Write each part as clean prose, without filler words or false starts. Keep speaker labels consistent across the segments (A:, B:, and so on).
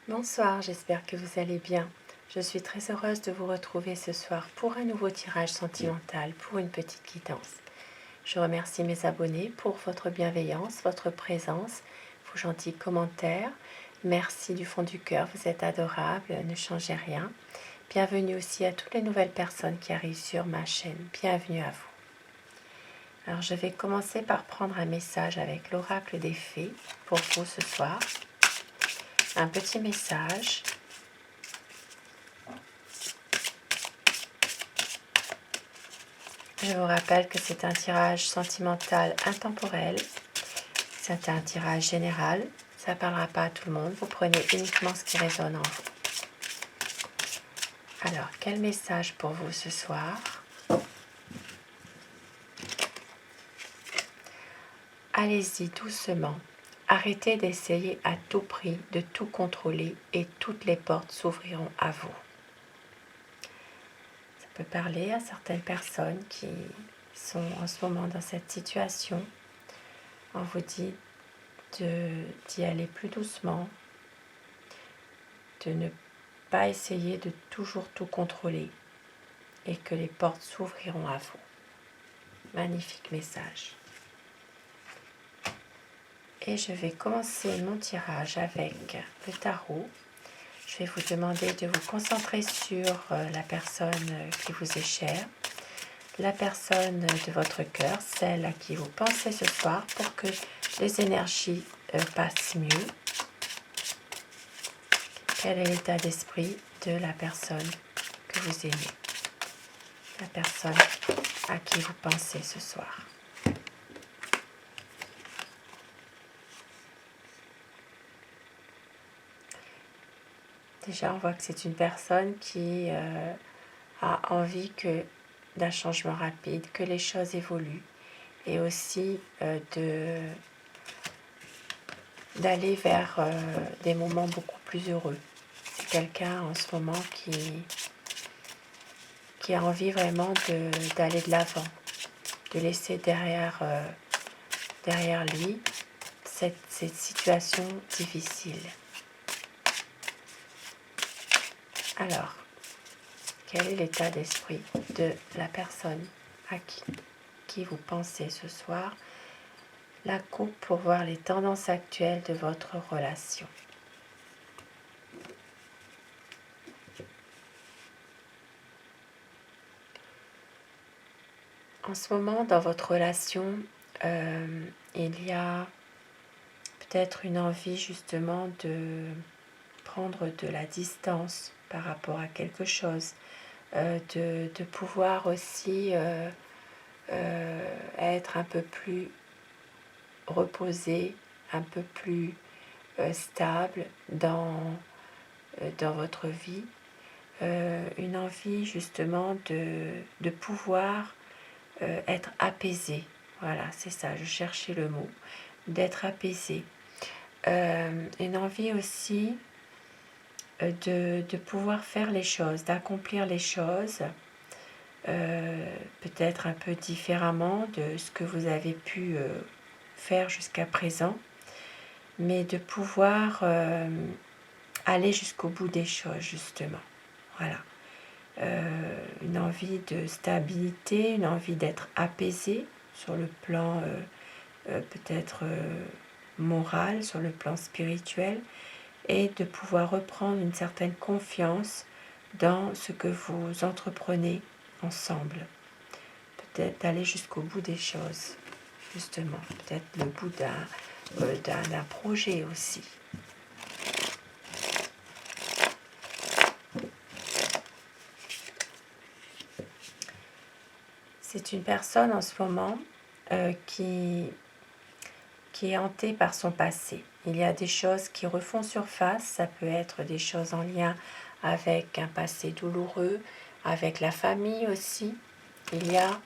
A: Bonsoir, j'espère que vous allez bien. Je suis très heureuse de vous retrouver ce soir pour un nouveau tirage sentimental, pour une petite guidance. Je remercie mes abonnés pour votre bienveillance, votre présence, vos gentils commentaires. Merci du fond du cœur, vous êtes adorables, ne changez rien. Bienvenue aussi à toutes les nouvelles personnes qui arrivent sur ma chaîne. Bienvenue à vous. Alors je vais commencer par prendre un message avec l'oracle des fées pour vous ce soir. Un petit message. Je vous rappelle que c'est un tirage sentimental intemporel. C'est un tirage général. Ça ne parlera pas à tout le monde. Vous prenez uniquement ce qui résonne en vous. Alors, quel message pour vous ce soir? Allez-y doucement. Arrêtez d'essayer à tout prix de tout contrôler et toutes les portes s'ouvriront à vous. Ça peut parler à certaines personnes qui sont en ce moment dans cette situation. On vous dit d'y aller plus doucement, de ne pas essayer de toujours tout contrôler et que les portes s'ouvriront à vous. Magnifique message. Et je vais commencer mon tirage avec le tarot. Je vais vous demander de vous concentrer sur la personne qui vous est chère, la personne de votre cœur, celle à qui vous pensez ce soir pour que les énergies passent mieux. Quel est l'état d'esprit de la personne que vous aimez, la personne à qui vous pensez ce soir? Déjà, on voit que c'est une personne qui a envie d'un changement rapide, que les choses évoluent et aussi d'aller vers des moments beaucoup plus heureux. C'est quelqu'un en ce moment qui a envie vraiment d'aller de l'avant, de laisser derrière lui cette situation difficile. Alors, quel est l'état d'esprit de la personne à qui vous pensez ce soir? La coupe pour voir les tendances actuelles de votre relation. En ce moment, dans votre relation, il y a peut-être une envie justement de prendre de la distance par rapport à quelque chose, de pouvoir aussi être un peu plus reposé, un peu plus stable dans votre vie, une envie justement de pouvoir être apaisé. Voilà, c'est ça, je cherchais le mot, d'être apaisé. Une envie aussi de pouvoir faire les choses, d'accomplir les choses, peut-être un peu différemment de ce que vous avez pu faire jusqu'à présent, mais de pouvoir aller jusqu'au bout des choses, justement. Voilà. Une envie de stabilité, une envie d'être apaisé sur le plan peut-être moral, sur le plan spirituel, et de pouvoir reprendre une certaine confiance dans ce que vous entreprenez ensemble. Peut-être d'aller jusqu'au bout des choses, justement. Peut-être le bout d'un projet aussi. C'est une personne en ce moment qui est hantée par son passé. Il y a des choses qui refont surface, ça peut être des choses en lien avec un passé douloureux, avec la famille aussi. Il y a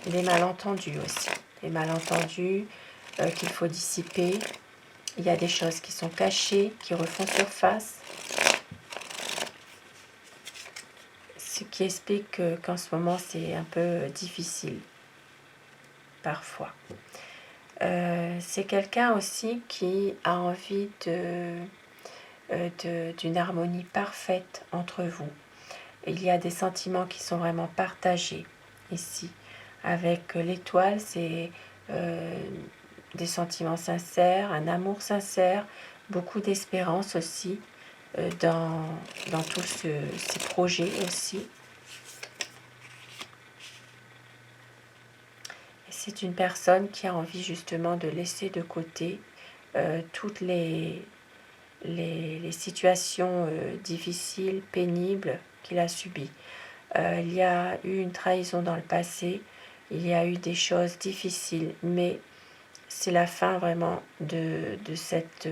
A: des malentendus aussi, des malentendus qu'il faut dissiper. Il y a des choses qui sont cachées, qui refont surface. Ce qui explique qu'en ce moment, c'est un peu difficile, parfois. C'est quelqu'un aussi qui a envie d'une harmonie parfaite entre vous. Il y a des sentiments qui sont vraiment partagés ici. Avec l'étoile, c'est des sentiments sincères, un amour sincère, beaucoup d'espérance aussi dans tous ces projets aussi. C'est une personne qui a envie justement de laisser de côté toutes les situations difficiles, pénibles qu'il a subies. Il y a eu une trahison dans le passé, il y a eu des choses difficiles, mais c'est la fin vraiment de cette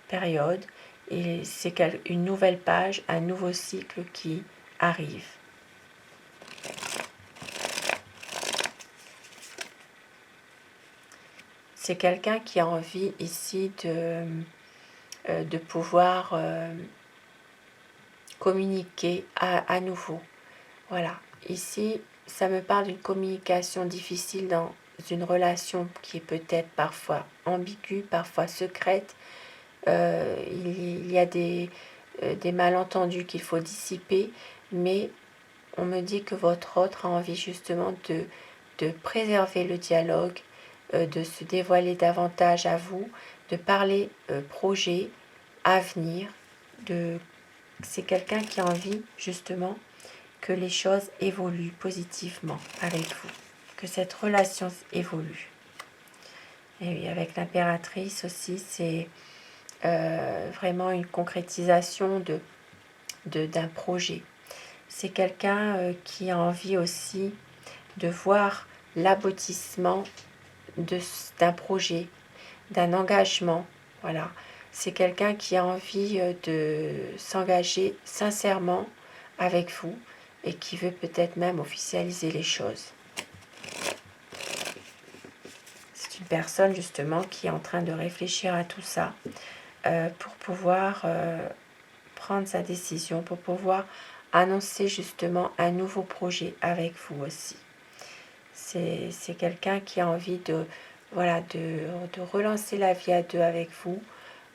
A: période et c'est une nouvelle page, un nouveau cycle qui arrive. C'est quelqu'un qui a envie ici de pouvoir communiquer à nouveau. Voilà, ici, ça me parle d'une communication difficile dans une relation qui est peut-être parfois ambiguë, parfois secrète. Il y a des malentendus qu'il faut dissiper, mais on me dit que votre autre a envie justement de préserver le dialogue, de se dévoiler davantage à vous, de parler projet, avenir. C'est quelqu'un qui a envie justement que les choses évoluent positivement avec vous, que cette relation évolue. Et oui, avec l'impératrice aussi, c'est vraiment une concrétisation d'un projet. C'est quelqu'un qui a envie aussi de voir l'aboutissement d'un projet, d'un engagement. Voilà. C'est quelqu'un qui a envie de s'engager sincèrement avec vous et qui veut peut-être même officialiser les choses. C'est une personne justement qui est en train de réfléchir à tout ça pour pouvoir prendre sa décision, pour pouvoir annoncer justement un nouveau projet avec vous aussi. C'est quelqu'un qui a envie de relancer la vie à deux avec vous,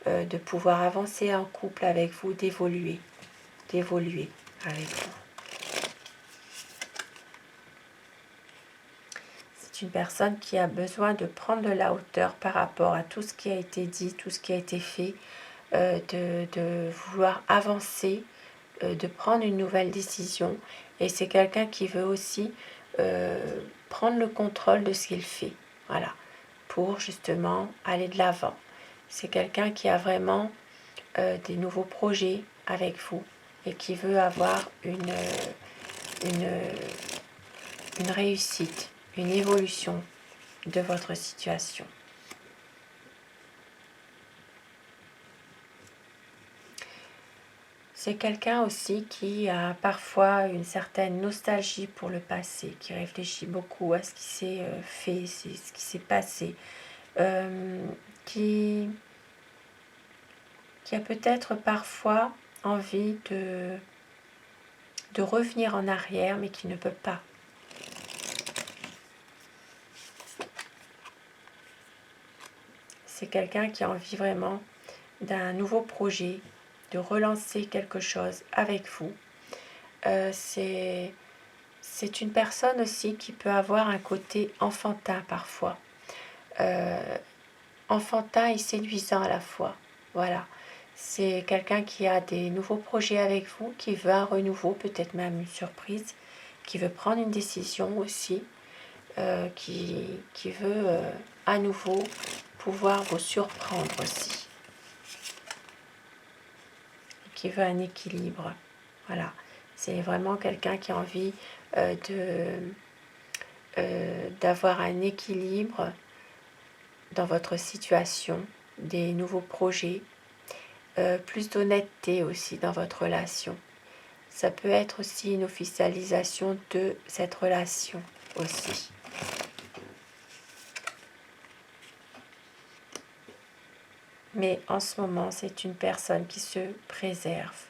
A: de pouvoir avancer en couple avec vous, d'évoluer avec vous. C'est une personne qui a besoin de prendre de la hauteur par rapport à tout ce qui a été dit, tout ce qui a été fait, de vouloir avancer, de prendre une nouvelle décision. Et c'est quelqu'un qui veut aussi prendre le contrôle de ce qu'il fait, voilà, pour justement aller de l'avant. C'est quelqu'un qui a vraiment des nouveaux projets avec vous et qui veut avoir une réussite, une évolution de votre situation. C'est quelqu'un aussi qui a parfois une certaine nostalgie pour le passé, qui réfléchit beaucoup à ce qui s'est fait, ce qui s'est passé, qui a peut-être parfois envie de revenir en arrière, mais qui ne peut pas. C'est quelqu'un qui a envie vraiment d'un nouveau projet, de relancer quelque chose avec vous. C'est une personne aussi qui peut avoir un côté enfantin parfois. Enfantin et séduisant à la fois. Voilà. C'est quelqu'un qui a des nouveaux projets avec vous, qui veut un renouveau, peut-être même une surprise, qui veut prendre une décision aussi, qui veut à nouveau pouvoir vous surprendre aussi. Qui veut un équilibre. Voilà. C'est vraiment quelqu'un qui a envie d'avoir un équilibre dans votre situation, des nouveaux projets, plus d'honnêteté aussi dans votre relation. Ça peut être aussi une officialisation de cette relation aussi. Mais en ce moment, c'est une personne qui se préserve.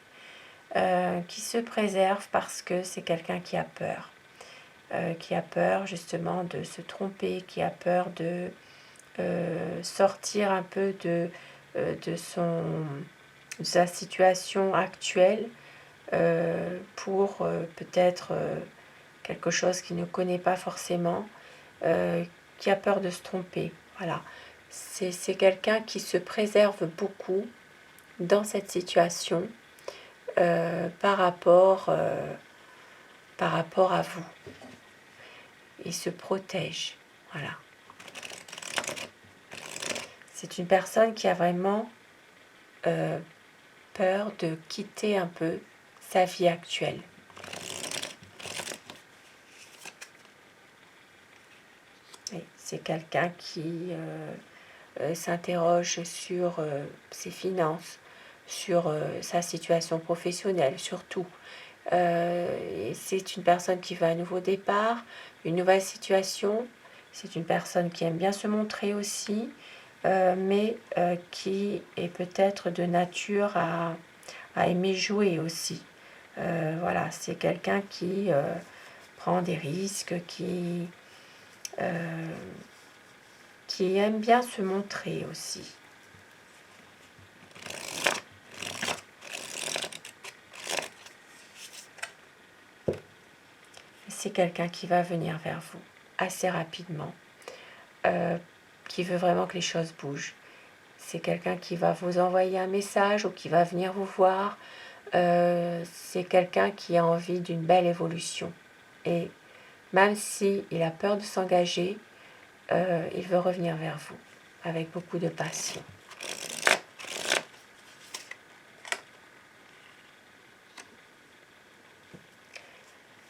A: Parce que c'est quelqu'un qui a peur justement de se tromper, qui a peur de sortir un peu de sa situation actuelle pour peut-être quelque chose qu'il ne connaît pas forcément, qui a peur de se tromper. Voilà. C'est quelqu'un qui se préserve beaucoup dans cette situation par rapport à vous. Il se protège. Voilà. C'est une personne qui a vraiment peur de quitter un peu sa vie actuelle. C'est quelqu'un qui s'interroge sur ses finances, sur sa situation professionnelle, surtout. C'est une personne qui veut un nouveau départ, une nouvelle situation. C'est une personne qui aime bien se montrer aussi, mais qui est peut-être de nature à aimer jouer aussi. Voilà, c'est quelqu'un qui prend des risques, qui aime bien se montrer aussi. C'est quelqu'un qui va venir vers vous assez rapidement, qui veut vraiment que les choses bougent. C'est quelqu'un qui va vous envoyer un message ou qui va venir vous voir. C'est quelqu'un qui a envie d'une belle évolution. Et même s'il a peur de s'engager, il veut revenir vers vous avec beaucoup de passion.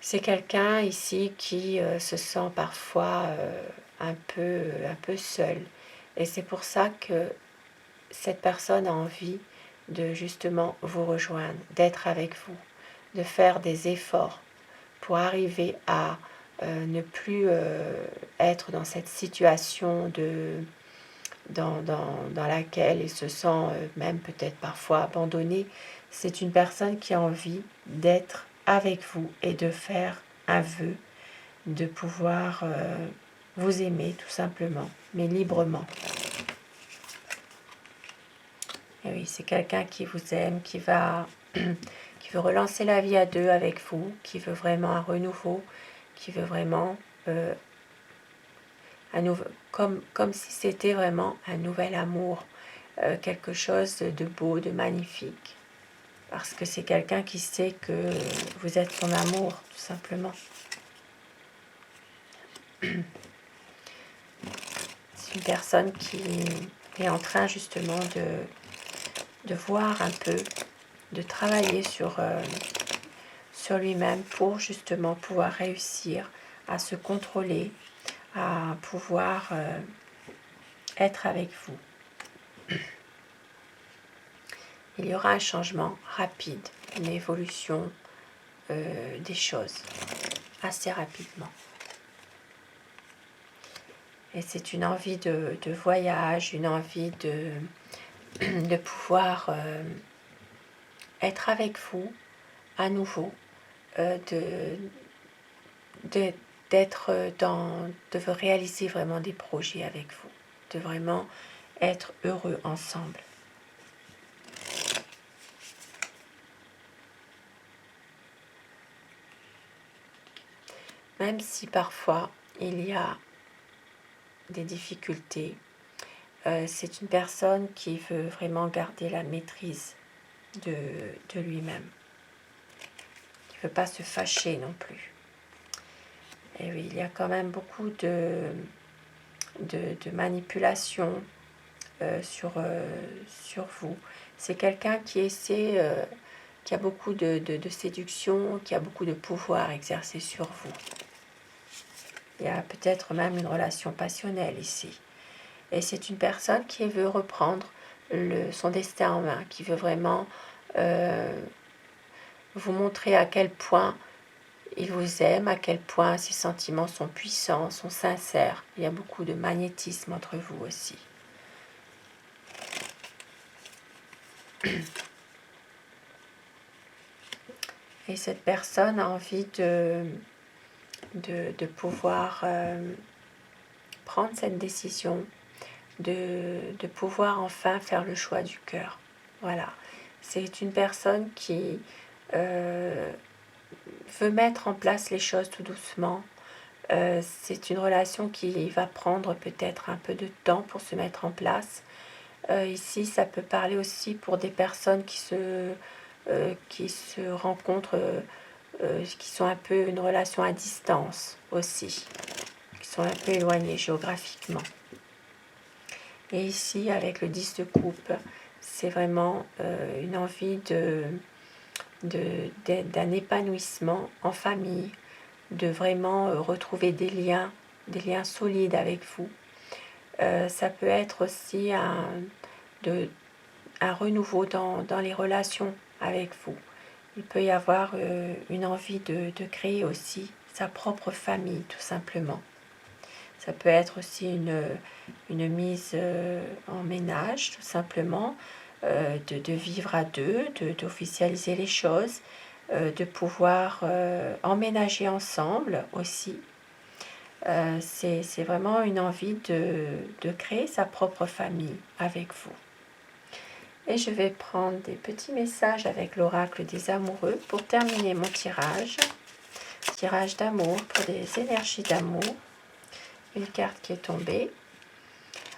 A: C'est quelqu'un ici qui se sent parfois un peu seul. Et c'est pour ça que cette personne a envie de justement vous rejoindre, d'être avec vous, de faire des efforts pour arriver à ne plus être dans cette situation dans laquelle il se sent même peut-être parfois abandonné. C'est une personne qui a envie d'être avec vous et de faire un vœu, de pouvoir vous aimer tout simplement, mais librement. Et oui, c'est quelqu'un qui vous aime, qui veut relancer la vie à deux avec vous, qui veut vraiment un renouveau, qui veut vraiment comme si c'était vraiment un nouvel amour, quelque chose de beau, de magnifique. Parce que c'est quelqu'un qui sait que vous êtes son amour, tout simplement. C'est une personne qui est en train justement de voir un peu, de travailler sur lui-même pour justement pouvoir réussir à se contrôler, à pouvoir être avec vous. Il y aura un changement rapide, une évolution des choses assez rapidement. Et c'est une envie de voyage, une envie de pouvoir être avec vous à nouveau, de réaliser vraiment des projets avec vous, de vraiment être heureux ensemble. Même si parfois il y a des difficultés, c'est une personne qui veut vraiment garder la maîtrise de lui-même. Il ne veut pas se fâcher non plus. Et oui, il y a quand même beaucoup de manipulation sur vous. C'est quelqu'un qui essaie, qui a beaucoup de séduction, qui a beaucoup de pouvoir exercé sur vous. Il y a peut-être même une relation passionnelle ici. Et c'est une personne qui veut reprendre son destin en main, qui veut vraiment vous montrer à quel point il vous aime, à quel point ses sentiments sont puissants, sont sincères. Il y a beaucoup de magnétisme entre vous aussi. Et cette personne a envie de pouvoir prendre cette décision, de pouvoir enfin faire le choix du cœur. Voilà. C'est une personne qui veut mettre en place les choses tout doucement. C'est une relation qui va prendre peut-être un peu de temps pour se mettre en place. Ici, ça peut parler aussi pour des personnes qui se rencontrent, qui sont un peu une relation à distance aussi, qui sont un peu éloignées géographiquement. Et ici, avec le 10 de coupe, c'est vraiment une envie d'un épanouissement en famille, de vraiment retrouver des liens solides avec vous. Ça peut être aussi un renouveau dans les relations avec vous. Il peut y avoir une envie de créer aussi sa propre famille, tout simplement. Ça peut être aussi une mise en ménage, tout simplement, de vivre à deux, d'officialiser les choses, de pouvoir emménager ensemble aussi. C'est vraiment une envie de créer sa propre famille avec vous. Et je vais prendre des petits messages avec l'oracle des amoureux pour terminer mon tirage. Tirage d'amour pour des énergies d'amour. Une carte qui est tombée.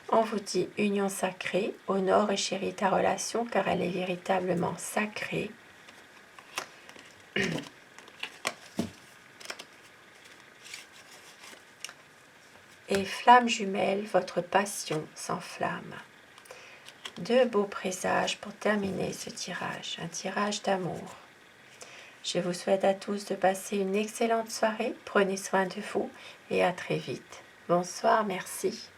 A: On vous dit union sacrée, honore et chéris ta relation car elle est véritablement sacrée. Et flamme jumelle, votre passion s'enflamme. Deux beaux présages pour terminer ce tirage, un tirage d'amour. Je vous souhaite à tous de passer une excellente soirée, prenez soin de vous et à très vite. Bonsoir, merci.